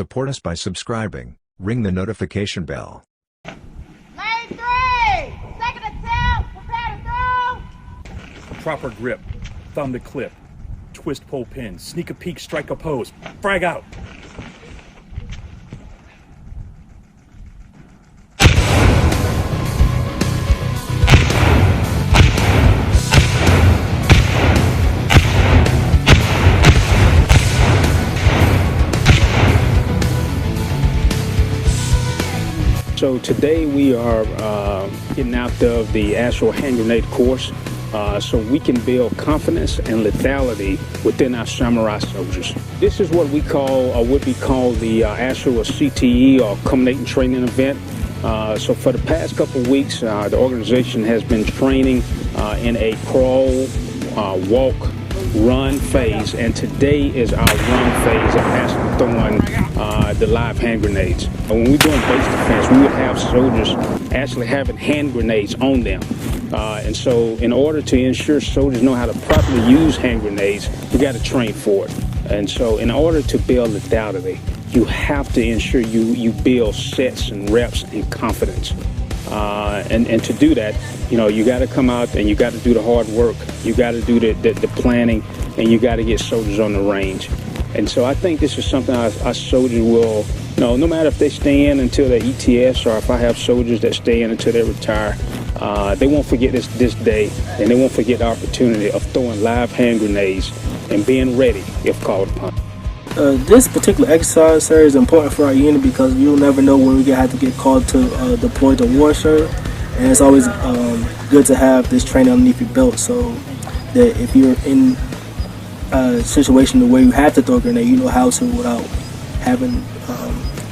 Support us by subscribing, ring the notification bell. Lane 3! Second attempt! Prepare to throw! Proper grip, thumb to clip, twist pull pin, sneak a peek, strike a pose, frag out. So today we are getting out of the actual hand grenade course so we can build confidence and lethality within our samurai soldiers. This is what we call, or would be called, the actual CTE, or culminating training event. So for the past couple of weeks, the organization has been training in a crawl, walk, run phase, and today is our run phase of actually throwing the live hand grenades. When we're doing base defense, we would have soldiers actually having hand grenades on them. And so in order to ensure soldiers know how to properly use hand grenades, we got to train for it. And so in order to build lethality, you have to ensure you build sets and reps and confidence. And to do that, you know, you got to come out and you got to do the hard work. You got to do the planning, and you got to get soldiers on the range. And so I think this is something our soldiers will, you know, no matter if they stay in until they're ETS, or if I have soldiers that stay in until they retire, they won't forget this day, and they won't forget the opportunity of throwing live hand grenades and being ready if called upon. This particular exercise, sir, is important for our unit because you'll never know when we have to get called to deploy to war, sir. And it's always good to have this training underneath your belt, so that if you're in a situation where you have to throw a grenade, you know how to without having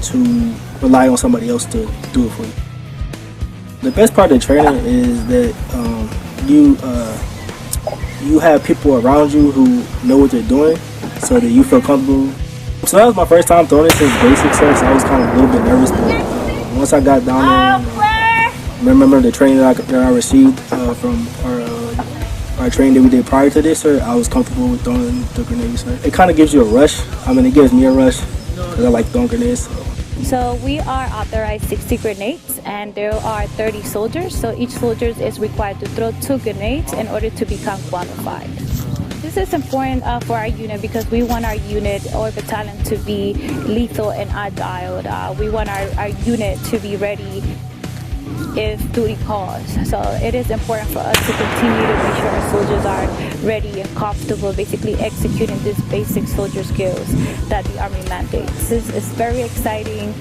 to rely on somebody else to do it for you. The best part of the training is that you have people around you who know what they're doing, so that you feel comfortable. So that was my first time throwing this since basic, so I was kind of a little bit nervous, but once I got down there, remember the training that I received from our training that we did prior to this, sir, I was comfortable with throwing the grenades, sir. It kind of gives you a rush. I mean, it gives me a rush because I like throwing grenades. So we are authorized 60 grenades, and there are 30 soldiers, so each soldier is required to throw 2 grenades in order to become qualified. This is important for our unit because we want our unit or battalion to be lethal and agile. We want our unit to be ready if duty calls. So it is important for us to continue to make sure our soldiers are ready and comfortable, basically executing these basic soldier skills that the Army mandates. This is very exciting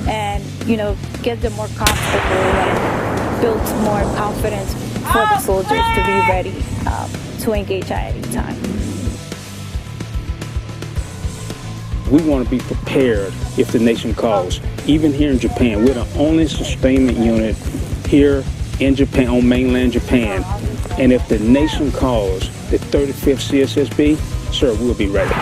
and, you know, gets them more comfortable and builds more confidence for the soldiers to be ready to engage at any time. We want to be prepared if the nation calls. Even here in Japan, we're the only sustainment unit here in Japan, on mainland Japan. And if the nation calls the 35th CSSB, sir, we'll be ready.